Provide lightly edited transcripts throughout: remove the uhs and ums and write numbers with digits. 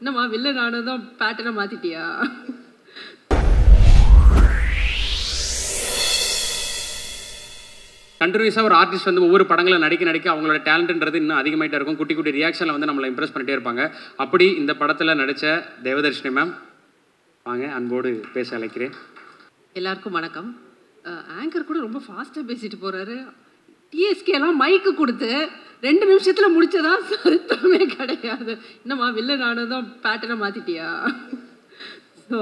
என்னம்மா வில்லன் ஆனதும் பேட்டர்னை மாத்திட்டியா? கண்டினியூஸாக ஒரு ஆர்டிஸ்ட் வந்து ஒவ்வொரு படங்களை நடிக்க அவங்களோட டேலண்ட்ன்றது இன்னும் அதிகமாகிட்டே இருக்கும். குட்டி குட்டி ரியாக்ஷனில் வந்து நம்மளை இம்ப்ரெஸ் பண்ணிட்டே இருப்பாங்க. அப்படி இந்த படத்தில் நடித்த தேவதர்ஷினி மேம் வாங்க, அன்போடு பேச அழைக்கிறேன். எல்லாருக்கும் வணக்கம். ஆங்கர் கூட ரொம்ப ஃபாஸ்ட்டாக பேசிட்டு போகிறாரு. டிஎஸ்கேலாம் மைக்கு கொடுத்து 2 நிமிஷத்தில் முடிச்சதா சரித்திரமே கிடையாது. என்னம்மா வில்லன் ஆனதும் பேட்டர்னை மாற்றிட்டியா? ஸோ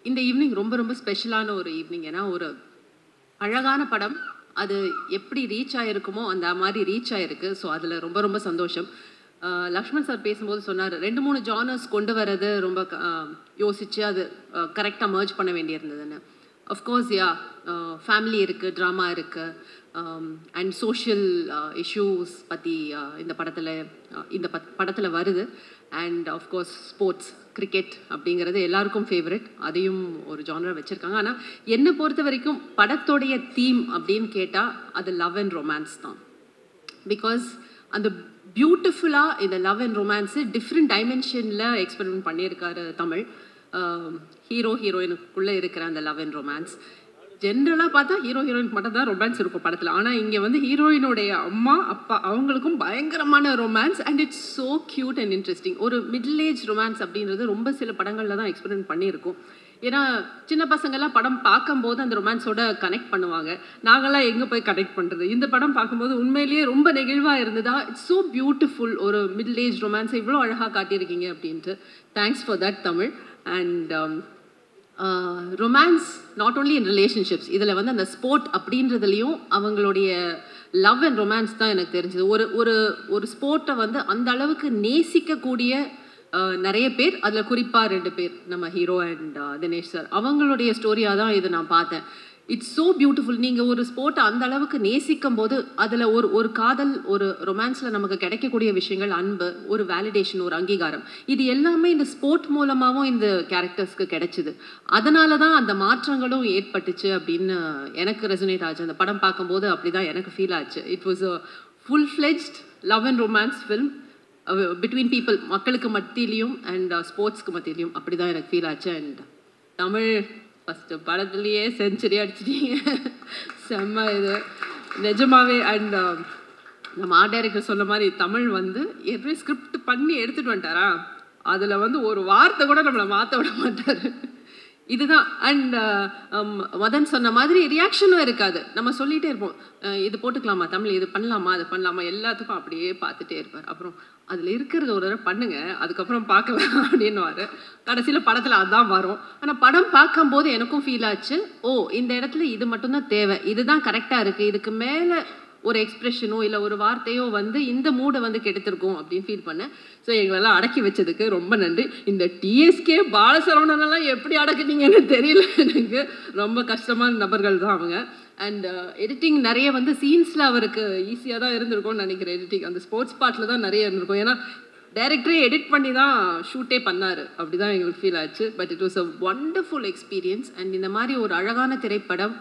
இந்த ஈவினிங் ரொம்ப ரொம்ப ஸ்பெஷலான ஒரு ஈவினிங். ஏன்னா ஒரு அழகான படம், அது எப்படி ரீச் ஆகிருக்குமோ அந்த மாதிரி ரீச் ஆகிருக்கு. ஸோ அதில் ரொம்ப ரொம்ப சந்தோஷம். லக்ஷ்மண் சார் பேசும்போது சொன்னார் 2-3 ஜானர்ஸ் கொண்டு வரது ரொம்ப யோசித்து அது கரெக்டாக மர்ஜ் பண்ண வேண்டியிருந்ததுன்னு. அஃப்கோர்ஸ் ஃபேமிலி இருக்குது, ட்ராமா இருக்குது, அண்ட் சோஷியல் இஷ்யூஸ் பற்றி இந்த படத்தில் வருது. அண்ட் ஆஃப்கோர்ஸ் ஸ்போர்ட்ஸ், கிரிக்கெட் அப்படிங்கிறது எல்லாருக்கும் ஃபேவரட், அதையும் ஒரு ஜானராக வச்சுருக்காங்க. ஆனால் என்னை பொறுத்த வரைக்கும் படத்தோடைய தீம் அப்படின்னு கேட்டால் அது லவ் அண்ட் ரொமான்ஸ் தான். பிகாஸ் அந்த பியூட்டிஃபுல்லாக இந்த லவ் அண்ட் ரொமான்ஸு டிஃப்ரெண்ட் டைமென்ஷனில் எக்ஸ்பெரிமெண்ட் பண்ணியிருக்காரு தமிழ். ஹீரோ ஹீரோயினுக்குள்ளே இருக்கிற அந்த லவ் அண்ட் ரொமான்ஸ். ஜென்ரலாக பார்த்தா ஹீரோ ஹீரோயினுக்கு மட்டும் தான் ரொமான்ஸ் இருக்கும் படத்தில். ஆனால் இங்கே வந்து ஹீரோயினுடைய அம்மா அப்பா அவங்களுக்கும் பயங்கரமான romance. And it's so cute and interesting. ஒரு மிடில் ஏஜ் ரொமான்ஸ் அப்படின்றது ரொம்ப சில படங்களில் தான் எக்ஸ்பெரிமெண்ட் பண்ணியிருக்கோம். ஏன்னா சின்ன பசங்கள்லாம் படம் பார்க்கும்போது அந்த ரொமான்ஸோட கனெக்ட் பண்ணுவாங்க. நாங்கள்லாம் எங்கே போய் கனெக்ட் பண்ணுறது? இந்த படம் பார்க்கும்போது உண்மையிலேயே ரொம்ப நெகிழ்வாக இருந்ததா. It's so beautiful. ஒரு மிடில் ஏஜ் ரொமான்ஸை இவ்வளோ அழகாக காட்டியிருக்கீங்க அப்படின்ட்டு thanks for that Tamil. And romance not only in relationships, இதில் வந்து அந்த ஸ்போர்ட் அப்படின்றதுலையும் அவங்களுடைய லவ் அண்ட் ரொமான்ஸ் தான் எனக்கு தெரிஞ்சது. ஒரு ஸ்போர்ட்டை வந்து அந்த அளவுக்கு நேசிக்கக்கூடிய நிறைய பேர், அதில் குறிப்பாக 2 பேர், நம்ம ஹீரோ அண்ட் தினேஷ் சார், அவங்களுடைய ஸ்டோரியாக தான் இதை நான் பார்த்தேன். It's so beautiful. நீங்கள் ஒரு ஸ்போர்ட்டை அந்த அளவுக்கு நேசிக்கும் போது அதில் ஒரு காதல், ஒரு ரொமான்ஸில் நமக்கு கிடைக்கக்கூடிய விஷயங்கள், அன்பு, ஒரு வேலிடேஷன், ஒரு அங்கீகாரம், இது எல்லாமே இந்த ஸ்போர்ட் மூலமாகவும் இந்த கேரக்டர்ஸ்க்கு கிடைச்சிது. அதனால தான் அந்த மாற்றங்களும் ஏற்பட்டுச்சு அப்படின்னு எனக்கு ரெசனேட் ஆச்சு. அந்த படம் பார்க்கும்போது அப்படி தான் எனக்கு ஃபீல் ஆச்சு. It was a full fledged love and romance film between people, மக்களுக்கு மத்தியிலையும் அண்ட் ஸ்போர்ட்ஸ்க்கு மத்தியிலையும். அப்படி தான் எனக்கு ஃபீல் ஆச்சு. அண்ட் தமிழ் ஃபஸ்ட்டு படத்துலேயே செஞ்சுரி அடிச்சிட்டீங்க. செம்ம இது நிஜமாவே. அண்ட் நம்ம ஆர்ட் டைரக்டர் சொன்ன மாதிரி தமிழ் வந்து எப்படி ஸ்கிரிப்ட் பண்ணி எடுத்துகிட்டு வந்துட்டாரா, அதில் வந்து ஒரு வார்த்தை கூட நம்மளை மாற்ற விட மாட்டார். இதுதான். அண்ட் மதன் சொன்ன மாதிரி ரியாக்ஷனும் இருக்காது. நம்ம சொல்லிகிட்டே இருப்போம், இது போட்டுக்கலாமா தமிழ், இது பண்ணலாமா, அது பண்ணலாமா, எல்லாத்துக்கும் அப்படியே பார்த்துட்டே இருப்பார். அப்புறம் அதில் இருக்கிறது ஒரு தடவை பண்ணுங்க, அதுக்கப்புறம் பார்க்கலாம் அப்படின்னுவார். கடைசியில் படத்தில் அதுதான் வரும். ஆனால் படம் பார்க்கும்போது எனக்கும் ஃபீல் ஆச்சு, ஓ இந்த இடத்துல இது மட்டும்தான் தேவை, இதுதான் கரெக்டாக இருக்குது, இதுக்கு மேலே ஒரு எக்ஸ்பிரஷனோ இல்லை ஒரு வார்த்தையோ வந்து இந்த மூடை வந்து கெடுத்திருக்கோம் அப்படின்னு ஃபீல் பண்ணேன். ஸோ எங்களெல்லாம் அடக்கி வச்சதுக்கு ரொம்ப நன்றி. இந்த டிஎஸ்கே பாலசரவணனெல்லாம் எப்படி அடக்குனீங்கன்னு தெரியல எனக்கு. ரொம்ப கஷ்டமான நபர்கள் தான் அவங்க. அண்ட் எடிட்டிங் நிறைய வந்து சீன்ஸில் அவருக்கு ஈஸியாக தான் இருந்திருக்கும்னு நினைக்கிறேன். எடிட்டிங் அந்த ஸ்போர்ட்ஸ் பார்ட்டில் தான் நிறைய இருந்திருக்கும். ஏன்னா டைரக்டரே எடிட் பண்ணி தான் ஷூட்டே பண்ணார். அப்படி தான் எங்களுக்கு ஃபீல் ஆச்சு. But it was a wonderful experience. And இந்த மாதிரி ஒரு அழகான திரைப்படம்,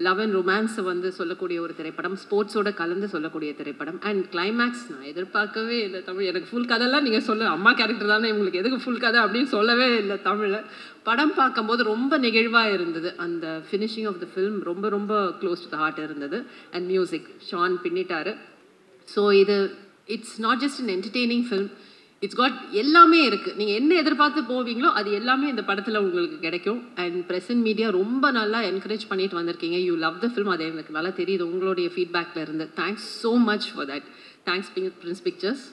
லவ் அண்ட் ரொமான்ஸை வந்து சொல்லக்கூடிய ஒரு திரைப்படம், ஸ்போர்ட்ஸோட கலந்து சொல்லக்கூடிய திரைப்படம். அண்ட் கிளைமேக்ஸ் நான் எதிர்பார்க்கவே இல்லை தமிழ். எனக்கு ஃபுல் கதைலாம் நீங்கள் சொல்ல, அம்மா கேரக்டர் தானே உங்களுக்கு எதுக்கு ஃபுல் கதை அப்படின்னு சொல்லவே இல்லை தமிழில். படம் பார்க்கும்போது ரொம்ப நெகிழ்வாக இருந்தது. அந்த ஃபினிஷிங் ஆஃப் த ஃபில்ம் ரொம்ப ரொம்ப க்ளோஸ் டு த ஹார்ட் இருந்தது. அண்ட் மியூசிக் ஷான் பின்னிட்டாரு. So it's not just an entertaining film, it's got எல்லாமே இருக்குது. நீங்கள் என்ன எதிர்பார்த்து போவீங்களோ அது எல்லாமே இந்த படத்தில் உங்களுக்கு கிடைக்கும். அண்ட் ப்ரெசன்ட் மீடியா ரொம்ப நல்லா என்கரேஜ் பண்ணிட்டு வந்திருக்கீங்க. யூ லவ் த ஃபில்ம், அது எனக்கு நல்லா தெரியுது உங்களுடைய ஃபீட்பேக்கில் இருந்து. Thanks so much for that. Thanks Prince Pictures,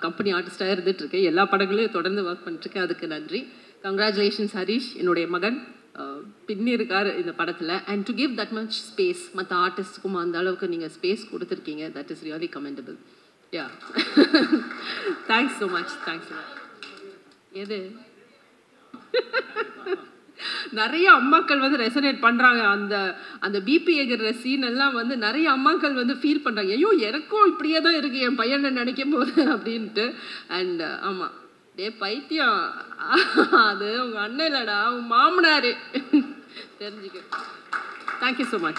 company ஆர்டிஸ்டாக இருந்துகிட்ருக்கேன், எல்லா படங்களையும் தொடர்ந்து ஒர்க் பண்ணிட்டுருக்கேன், அதுக்கு நன்றி. கங்க்ராச்சுலேஷன்ஸ் ஹரிஷ், என்னுடைய மகன் பின்னி இருக்கார் இந்த படத்தில். And to give that much space, மற்ற ஆர்டிஸ்ட்டுக்கும் அந்த அளவுக்கு நீங்கள் ஸ்பேஸ் கொடுத்துருக்கீங்க, that is really commendable. Yeah. Thanks so much. Thanks so much. எது நிறைய அம்மாக்கள் வந்து ரெசனேட் பண்ணுறாங்க. அந்த பிபி எகிற சீன் எல்லாம் வந்து நிறைய அம்மாக்கள் வந்து ஃபீல் பண்ணுறாங்க, ஐயோ எனக்கும் இப்படியே தான் இருக்குது என் பையனை நினைக்கும் போது அப்படின்ட்டு. அண்ட் ஆமாம், டே பைத்தியம், அது உங்கள் அண்ணன் இல்லைடா, உங்கள் மாமனார் தெரிஞ்சுக்க. Thank you so much.